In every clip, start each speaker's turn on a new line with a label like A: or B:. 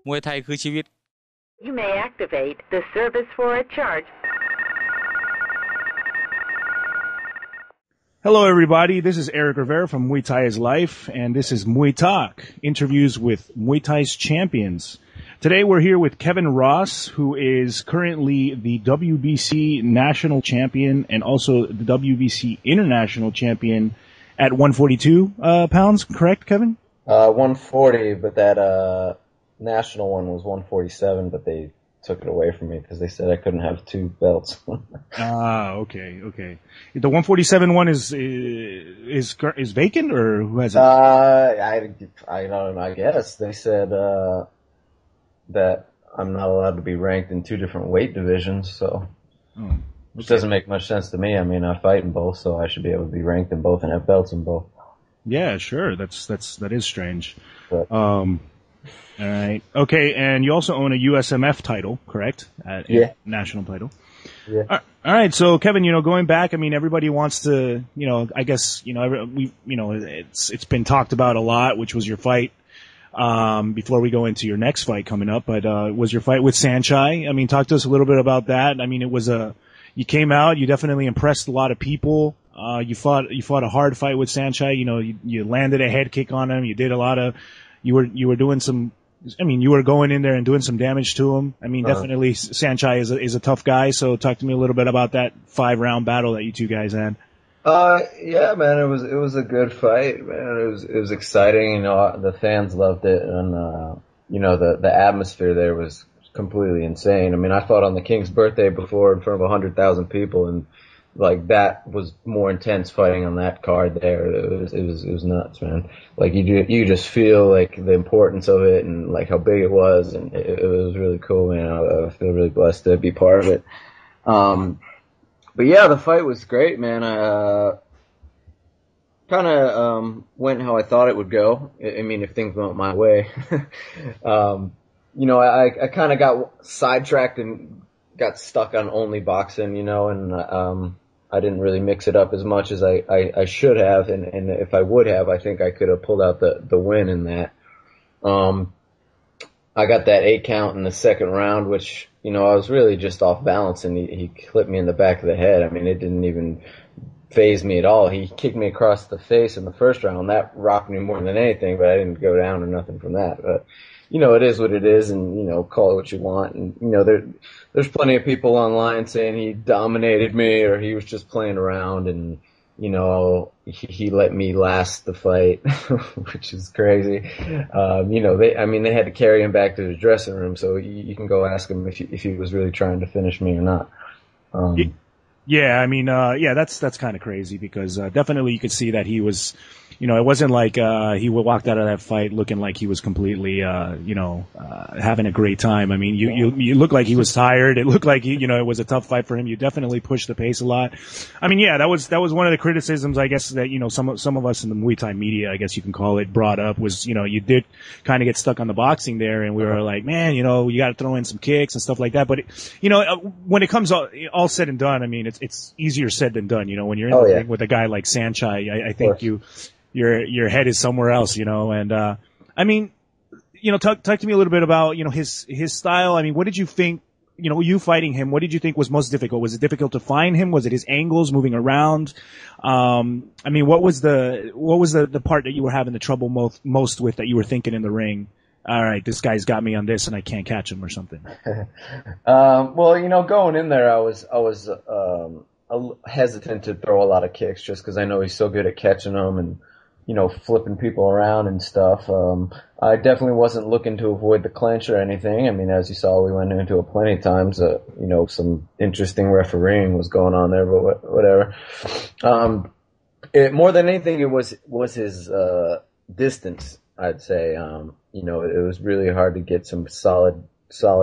A: มวยไทยคือชีวิต
B: You may activate the service for a charge.
C: Hello, everybody. This is Eric Rivera from Muay Thai is Life, and this is Muay Talk, interviews with Muay Thai's champions. Today, we're here with Kevin Ross, who is currently the WBC national champion and also the WBC international champion at 142 pounds. Correct, Kevin?
D: 140, but that national one was 147, but they took it away from me because they said I couldn't have two belts.
C: Okay. The 147 one is vacant, or who has it?
D: I don't know. I guess they said that I'm not allowed to be ranked in two different weight divisions, so which doesn't make much sense to me. I mean, I fight in both, so I should be able to be ranked in both and have belts in both.
C: Yeah, sure. That is strange.
D: But,
C: all right. Okay, and you also own a USMF title, correct?
D: Yeah.
C: National title.
D: Yeah.
C: All right. So, Kevin, going back, I mean, everybody wants to, I guess, it's been talked about a lot, which was your fight, before we go into your next fight coming up, but, was your fight with Saenchai. I mean, talk to us a little bit about that. I mean, you came out, you definitely impressed a lot of people. You fought a hard fight with Saenchai. You landed a head kick on him. You did a lot of, you were doing some, you were going in there and doing some damage to him. I mean, definitely Saenchai is a tough guy. So talk to me a little bit about that 5-round battle that you two guys had.
D: Yeah, man, it was a good fight, man. It was exciting. The fans loved it, and the atmosphere there was completely insane. I mean, I fought on the King's birthday before in front of 100,000 people, and like that was more intense fighting on that card there. It was nuts, man. Like you just feel like the importance of it and like how big it was, and it was really cool, man. I feel really blessed to be part of it. But yeah, the fight was great, man. I kind of went how I thought it would go. I mean, if things went my way. I kind of got sidetracked and got stuck on only boxing, and I didn't really mix it up as much as I should have, and if I would have, I think I could have pulled out the win in that. I got that 8 count in the second round, which, I was really just off balance, and he clipped me in the back of the head. I mean, it didn't even faze me at all. He kicked me across the face in the first round. That rocked me more than anything, but I didn't go down or nothing from that. But it is what it is, and, call it what you want. And, there's plenty of people online saying he dominated me or he was just playing around, and, he let me last the fight, which is crazy. They had to carry him back to the dressing room, so you can go ask him if he was really trying to finish me or not.
C: That's kind of crazy because, definitely you could see that he was, it wasn't like, he walked out of that fight looking like he was completely, having a great time. I mean, you looked like he was tired. It looked like it was a tough fight for him. You definitely pushed the pace a lot. I mean, yeah, that was one of the criticisms, I guess, that, some of us in the Muay Thai media, I guess you can call it, brought up was, you did kind of get stuck on the boxing there, and we were like, man, you got to throw in some kicks and stuff like that. But, when it comes all said and done, I mean, it's easier said than done, when you're in the ring with a guy like Saenchai. I think your head is somewhere else, and, talk to me a little bit about, his style. I mean, what did you think, you fighting him, what did you think was most difficult? Was it difficult to find him? Was it his angles moving around? What was the part that you were having the trouble most with, that you were thinking in the ring, all right, this guy's got me on this and I can't catch him or something?
D: Going in there, I was hesitant to throw a lot of kicks just because I know he's so good at catching them and, flipping people around and stuff. I definitely wasn't looking to avoid the clinch or anything. I mean, as you saw, we went into it plenty of times. Some interesting refereeing was going on there, but whatever. More than anything, it was his distance, I'd say. It was really hard to get some solid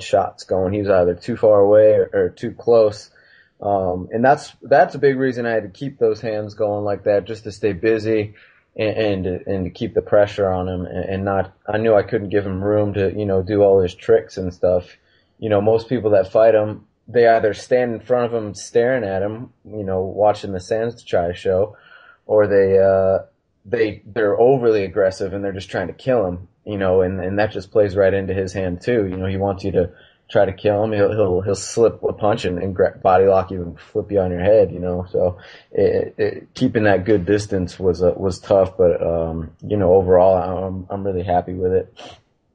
D: shots going. He was either too far away or too close. And that's a big reason I had to keep those hands going like that, just to stay busy and to keep the pressure on him and not, I knew I couldn't give him room to, do all his tricks and stuff. Most people that fight him, they either stand in front of him staring at him, watching the Saenchai show, or they're overly aggressive and they're just trying to kill him. and that just plays right into his hand too. He wants you to try to kill him. He'll slip a punch and body lock you and flip you on your head. So keeping that good distance was tough, but overall I'm really happy with it.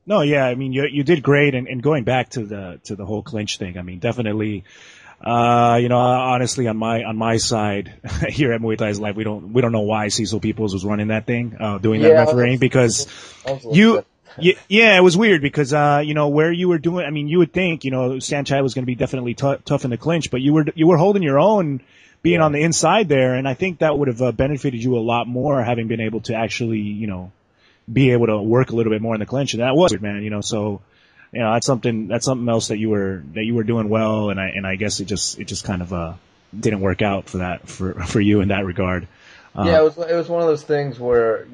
C: No, yeah, I mean you did great, and going back to the whole clinch thing, I mean definitely. Honestly, on my side here at Muay Thai's Life, we don't know why Cecil Peoples was running that thing, doing that refereeing, because yeah, it was weird because, where you were doing, I mean, you would think, Saenchai was going to be definitely tough in the clinch, but you were holding your own being on the inside there. And I think that would have benefited you a lot more having been able to actually, be able to work a little bit more in the clinch. And that was weird, man, so. That's something else that you were doing well, and I guess it just kind of didn't work out for you in that regard.
D: Yeah, it was one of those things where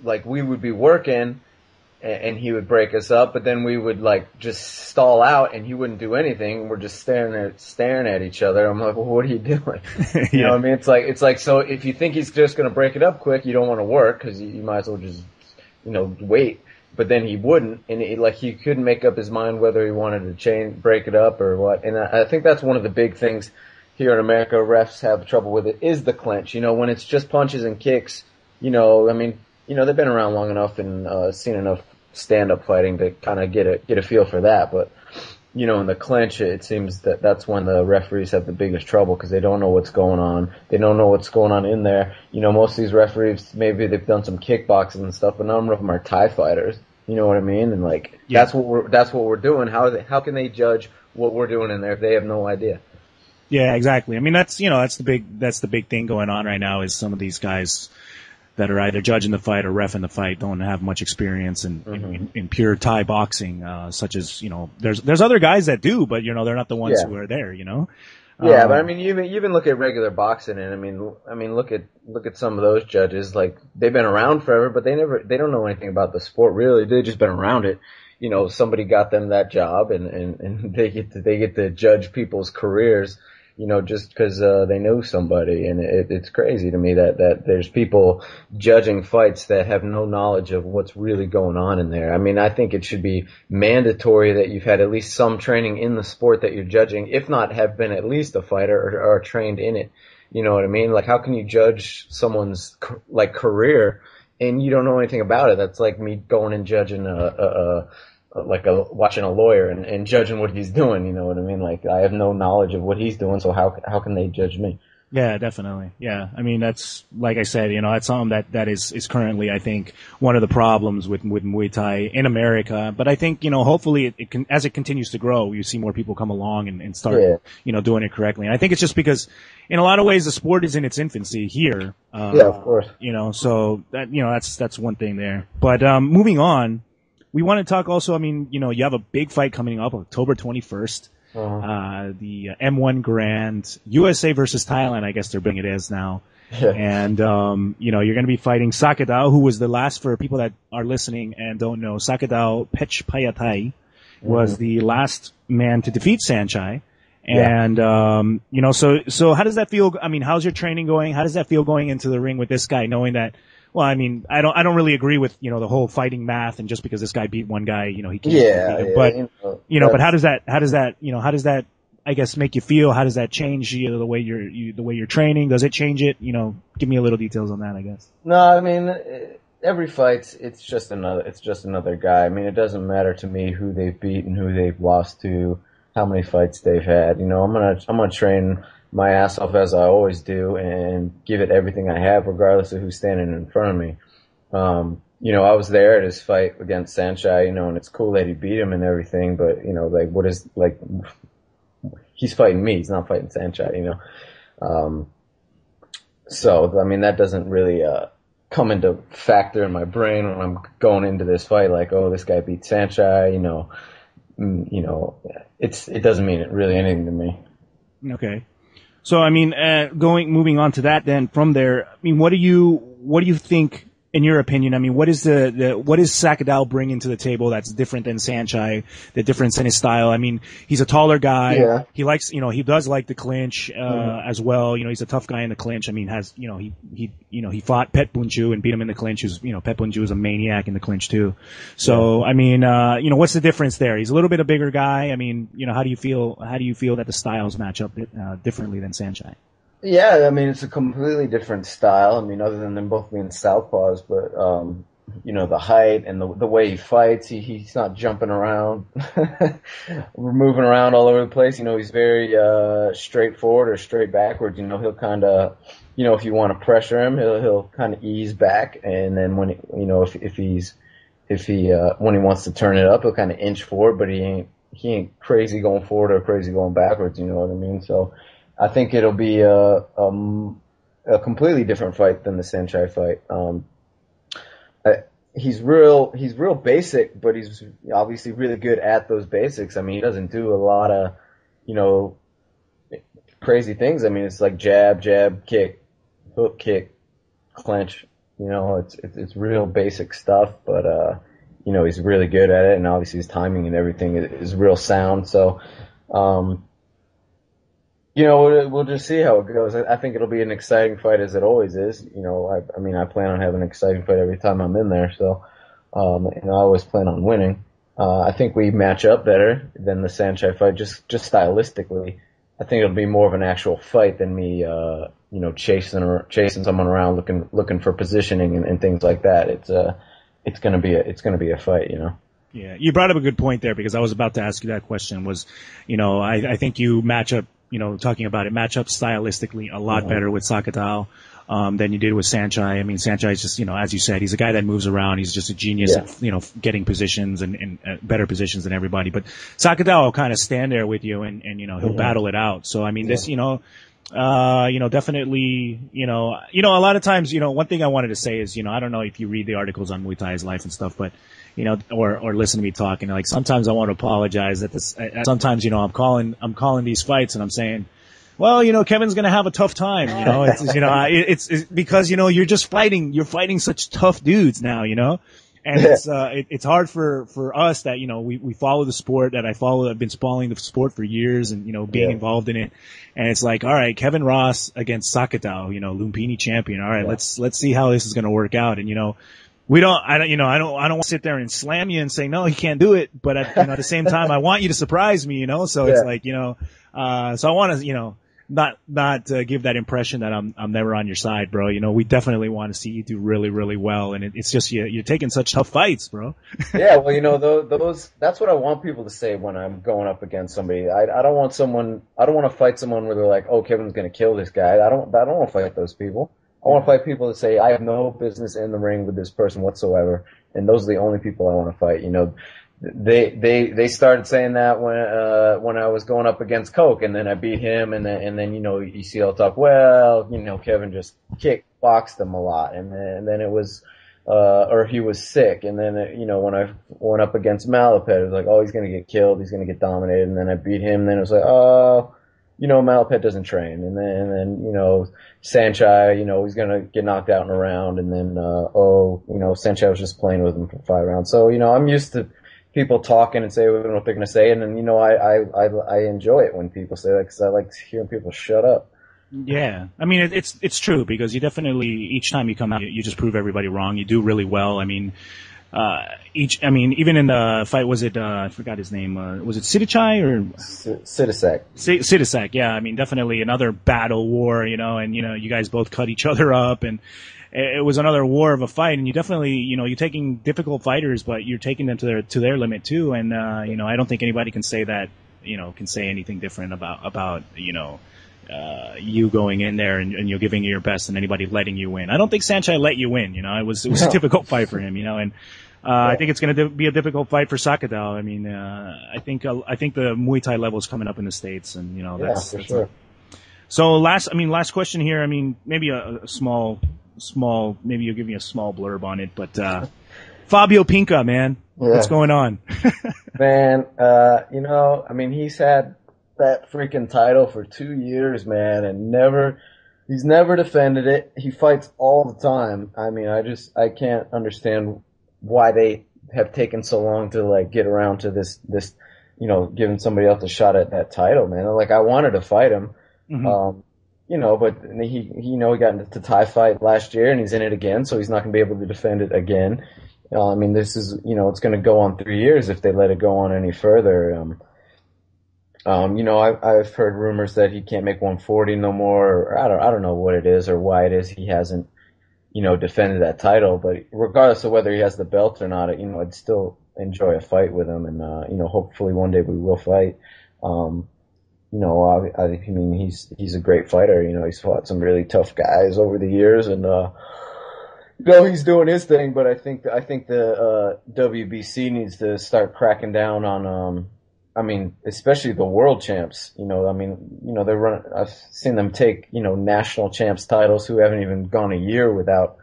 D: like we would be working and he would break us up, but then we would like just stall out and he wouldn't do anything. We're just staring at each other. I'm like, well, what are you doing? You know what I mean? It's like so if you think he's just gonna break it up quick, you don't want to work because you might as well just wait. But then he wouldn't, and he couldn't make up his mind whether he wanted to break it up or what. And I think that's one of the big things here in America. Refs have trouble with it is the clinch. When it's just punches and kicks. They've been around long enough and seen enough stand-up fighting to kind of get a feel for that. But in the clinch, it seems that's when the referees have the biggest trouble because they don't know what's going on. They don't know what's going on in there. Most of these referees, maybe they've done some kickboxing and stuff, but a number of them are Thai fighters. You know what I mean? And that's what we're doing. How can they judge what we're doing in there if they have no idea?
C: Yeah, exactly. I mean, that's the big thing going on right now is some of these guys that are either judging the fight or reffing the fight don't have much experience in pure Thai boxing, such as, there's other guys that do, but, they're not the ones who are there,
D: Yeah, but I mean, you even look at regular boxing, and I mean, look at some of those judges. Like they've been around forever, but they don't know anything about the sport really. They've just been around it. Somebody got them that job, and they get to judge people's careers. Just because they know somebody, and it's crazy to me that there's people judging fights that have no knowledge of what's really going on in there. I mean, I think it should be mandatory that you've had at least some training in the sport that you're judging, if not have been at least a fighter or trained in it. You know what I mean? Like, how can you judge someone's career and you don't know anything about it? That's like me going and judging watching a lawyer and judging what he's doing, you know what I mean? Like, I have no knowledge of what he's doing, so how can they judge me?
C: Yeah, definitely. Yeah. I mean, that's, like I said, that's something that is currently, I think, one of the problems with Muay Thai in America. But I think, hopefully it can, as it continues to grow, you see more people come along and start, doing it correctly. And I think it's just because in a lot of ways the sport is in its infancy here.
D: Yeah, of course.
C: So that, that's one thing there. But, moving on, we want to talk also, I mean, you have a big fight coming up October 21st. The M1 Grand USA versus Thailand, I guess they're bringing it as now. Yeah. And, you're going to be fighting Sakkedao, who was the last, for people that are listening and don't know, Sakkedao Petchpayathai was the last man to defeat Saenchai. And, so how does that feel? I mean, how's your training going? How does that feel going into the ring with this guy, knowing that, well, I mean, I don't really agree with, the whole fighting math and just because this guy beat one guy, he can't beat him. But, but how does that, I guess, make you feel? How does that change the way you're training? Does it change it? Give me a little details on that, I guess.
D: No, I mean, every fight, it's just another guy. I mean, it doesn't matter to me who they've beaten, who they've lost to, how many fights they've had. I'm gonna train my ass off as I always do and give it everything I have regardless of who's standing in front of me. I was there at his fight against Saenchai, and it's cool that he beat him and everything, but, he's fighting me, he's not fighting Saenchai, so, I mean, that doesn't really, come into factor in my brain when I'm going into this fight, like, oh, this guy beat Saenchai, it doesn't mean really anything to me.
C: Okay. So, I mean, moving on to that then from there, I mean, what do you think in your opinion, I mean, what is what does Sakkedao bring to the table that's different than Saenchai, the difference in his style? I mean, he's a taller guy.
D: Yeah.
C: He likes, he does like the clinch, as well. He's a tough guy in the clinch. I mean, he fought Pet Bunju and beat him in the clinch. Pet Bunju is a maniac in the clinch too. So, I mean, what's the difference there? He's a little bit a bigger guy. I mean, how do you feel that the styles match up, differently than Saenchai?
D: Yeah, I mean, it's a completely different style. I mean, other than them both being southpaws, but, the height and the way he fights, he's not jumping around. We're moving around all over the place. He's very, straightforward or straight backwards. He'll kind of, if you want to pressure him, he'll kind of ease back. And then when, when he wants to turn it up, he'll kind of inch forward, but he ain't crazy going forward or crazy going backwards. You know what I mean? So, I think it'll be a completely different fight than the Saenchai fight. He's real basic, but he's obviously really good at those basics. I mean, he doesn't do a lot of, crazy things. I mean, it's like jab, kick, hook, kick, clinch. It's real basic stuff, but he's really good at it, and obviously his timing and everything is real sound. So, we'll just see how it goes. I think it'll be an exciting fight, as it always is. I plan on having an exciting fight every time I'm in there. So, and I always plan on winning. I think we match up better than the Saenchai fight, just stylistically. I think it'll be more of an actual fight than me, chasing someone around looking for positioning and things like that. It's gonna be a fight,
C: Yeah, you brought up a good point there, because I was about to ask you that question. I think you match up. Talking about it, match up stylistically a lot better with Sakkedao than you did with Saenchai. I mean, Saenchai is just, as you said, he's a guy that moves around. He's just a genius at, getting positions and better positions than everybody. But Sakkedao will kind of stand there with you and he'll battle it out. So, I mean, this, definitely, a lot of times, one thing I wanted to say is, I don't know if you read the articles on Muay Thai's life and stuff, but, or listen to me talking. Like, sometimes I want to apologize that sometimes, I'm calling these fights and I'm saying, well, Kevin's going to have a tough time, it's because, you're fighting such tough dudes now, and it's hard for us that, we follow the sport, that I've been following the sport for years and, being involved in it. And it's like, all right, Kevin Ross against Sakkedao, Lumpini champion. All right, let's see how this is going to work out. And, I don't want to sit there and slam you and say, no, he can't do it. But at the same time, I want you to surprise me, so it's like, so I want to, not give that impression that I'm never on your side, bro. We definitely want to see you do really, really well. And it's just, you're taking such tough fights, bro.
D: Yeah. Well, that's what I want people to say when I'm going up against somebody. I don't want to fight someone where they're like, oh, Kevin's going to kill this guy. I don't want to fight those people. I want to fight people that say, I have no business in the ring with this person whatsoever. And those are the only people I want to fight. They started saying that when I was going up against Coke, and then I beat him, and then you see all talk, well, Kevin just boxed him a lot, and then it was or he was sick, and then when I went up against Malapet, it was like, oh, he's gonna get killed, he's gonna get dominated, and then I beat him, and then it was like, oh, Malapet doesn't train, and then Saenchai, he's gonna get knocked out in a round, and then Saenchai was just playing with him for 5 rounds. So I'm used to people talking and saying what they're going to say, and then I enjoy it when people say that, because I like hearing people shut up.
C: Yeah, I mean it's true, because you definitely, each time you come out, you just prove everybody wrong. You do really well. I mean, even in the fight, was it I forgot his name? Was it Sidichai or
D: Sidisak?
C: Sidisak, yeah. I mean, definitely another battle war, and you guys both cut each other up, and it was another war of a fight. And you definitely, you're taking difficult fighters, but you're taking them to their limit too. And I don't think anybody can say that, can say anything different about you going in there and you're giving it your best and anybody letting you win. I don't think Saenchai let you win. It was a difficult fight for him. And I think it's going to be a difficult fight for Sakkedao. I mean, I think the Muay Thai level is coming up in the States, and that's
D: for sure.
C: So last question here. I mean, maybe a small. Maybe you'll give me a small blurb on it, but Fabio Pinca, man, what's going on?
D: Man, I mean, he's had that freaking title for 2 years, man, and never He's never defended it. He fights all the time. I mean, I can't understand why they have taken so long to like get around to this, giving somebody else a shot at that title, man. Like, I wanted to fight him.
C: Mm-hmm.
D: But he got into the Thai fight last year and he's in it again, so he's not going to be able to defend it again. I mean, this is, it's going to go on 3 years if they let it go on any further. I've heard rumors that he can't make 140 no more, or I don't know what it is or why it is he hasn't, defended that title. But regardless of whether he has the belt or not, I'd still enjoy a fight with him, and hopefully one day we will fight. I mean, he's a great fighter. He's fought some really tough guys over the years, and he's doing his thing. But I think the WBC needs to start cracking down on especially the world champs. They run. I've seen them take national champs titles who haven't even gone a year without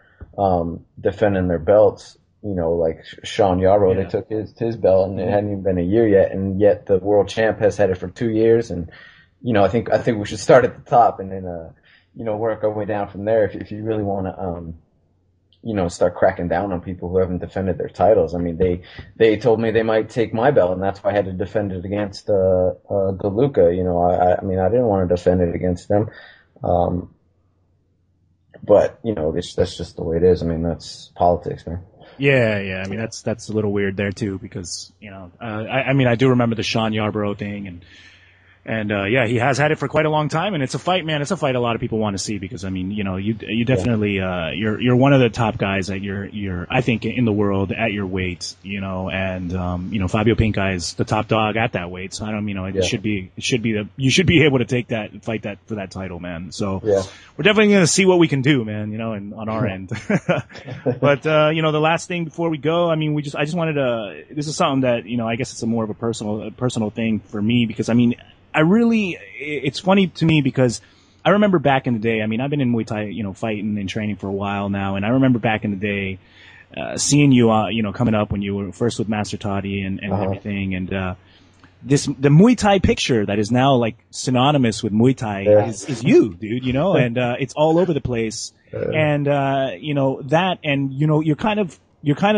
D: defending their belts. Like Sean Yarbrough, They took his belt and it hadn't even been a year yet, and yet the world champ has had it for 2 years. And I think we should start at the top and then work our way down from there. If you really want to start cracking down on people who haven't defended their titles. I mean, they told me they might take my belt, and that's why I had to defend it against DeLuca. I didn't want to defend it against them. But that's just the way it is. I mean, that's politics, man.
C: Yeah. I mean, that's a little weird there too, because I do remember the Sean Yarbrough thing, and he has had it for quite a long time, and it's a fight, man. It's a fight a lot of people want to see, because I mean, you definitely you're one of the top guys that you're I think in the world at your weight, and Fabio Pinca is the top dog at that weight. So I don't, you should be you should be able to take that and fight that for that title, man. So we're definitely going to see what we can do, man, and on our end. But the last thing before we go, I mean, I just wanted to, this is something that, I guess it's a more of a personal thing for me, because I mean, it's funny to me because I remember back in the day, I mean, I've been in Muay Thai, fighting and training for a while now. And I remember back in the day, seeing you, coming up when you were first with Master Toddy and everything. And, the Muay Thai picture that is now like synonymous with Muay Thai is you, dude, and, it's all over the place. And, that, and, you're kind of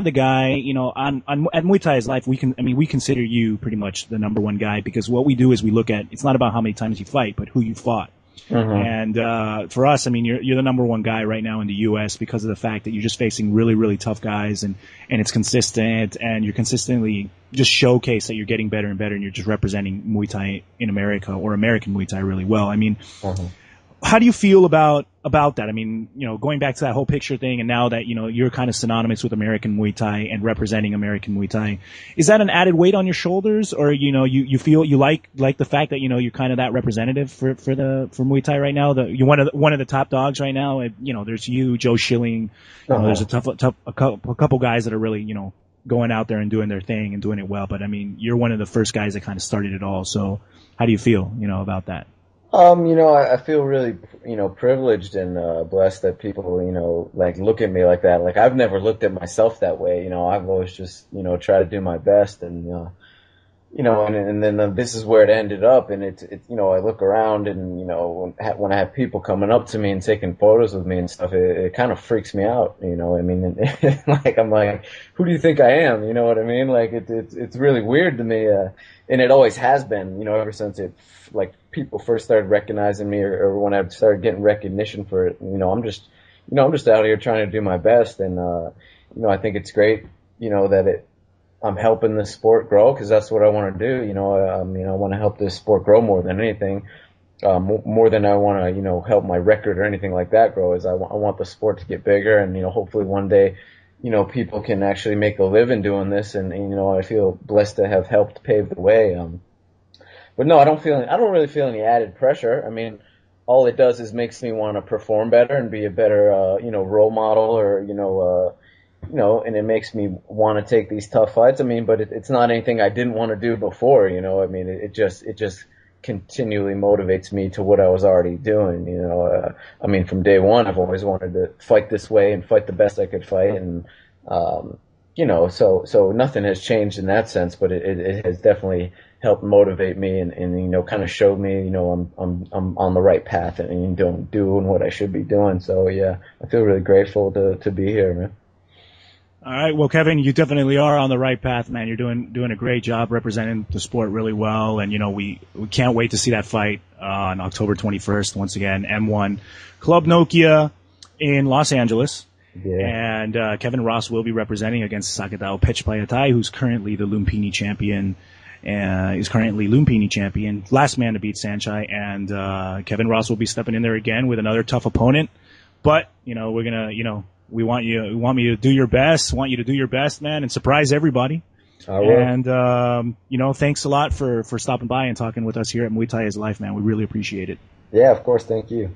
C: the guy, at Muay Thai's life, we consider you pretty much the number one guy, because what we do is we look at, it's not about how many times you fight, but who you fought. Mm-hmm. And, for us, I mean, you're the number one guy right now in the U.S. because of the fact that you're just facing really, really tough guys, and it's consistent, and you're consistently just showcase that you're getting better and better, and you're just representing Muay Thai in America, or American Muay Thai, really well. I mean, how do you feel about that? I mean, going back to that whole picture thing, and now that, you're kind of synonymous with American Muay Thai and representing American Muay Thai, is that an added weight on your shoulders, or, you feel you like the fact that, you're kind of that representative for Muay Thai right now? You're one of the top dogs right now. There's you, Joe Schilling, there's a couple guys that are really, going out there and doing their thing and doing it well. But I mean, you're one of the first guys that kind of started it all. So how do you feel, about that?
D: I feel really, privileged and blessed that people, like look at me like that. Like, I've never looked at myself that way. I've always just, tried to do my best, and and then this is where it ended up. And it's I look around, and when I have people coming up to me and taking photos with me and stuff, it kind of freaks me out. I mean, like, I'm like, who do you think I am? You know what I mean? Like, it's really weird to me, and it always has been. Ever since people first started recognizing me, or when I started getting recognition for it. I'm just out here trying to do my best, and I think it's great, that I'm helping this sport grow, because that's what I want to do. I want to help this sport grow more than anything, more than I want to, help my record or anything like that grow. Is I want the sport to get bigger, and hopefully one day, people can actually make a living doing this, and I feel blessed to have helped pave the way. But no, I don't really feel any added pressure. I mean, all it does is makes me want to perform better and be a better, role model, or, and it makes me want to take these tough fights. I mean, but it's not anything I didn't want to do before, I mean, it just continually motivates me to what I was already doing, I mean, from day one, I've always wanted to fight this way and fight the best I could fight. And, so nothing has changed in that sense, but it has definitely helped motivate me and kind of showed me, I'm on the right path and doing what I should be doing. So yeah, I feel really grateful to be here, man.
C: All right. Well, Kevin, you definitely are on the right path, man. You're doing a great job representing the sport really well. And, we can't wait to see that fight on October 21st. Once again, M1 Club Nokia in Los Angeles. Yeah. And Kevin Ross will be representing against Sakkedao Petchpayathai, who's currently the Lumpini champion. Last man to beat Saenchai. And Kevin Ross will be stepping in there again with another tough opponent. But, we're going to, we want me to do your best, man, and surprise everybody. I will. And, thanks a lot for stopping by and talking with us here at Muay Thai is Life, man. We really appreciate it.
D: Yeah, of course. Thank you.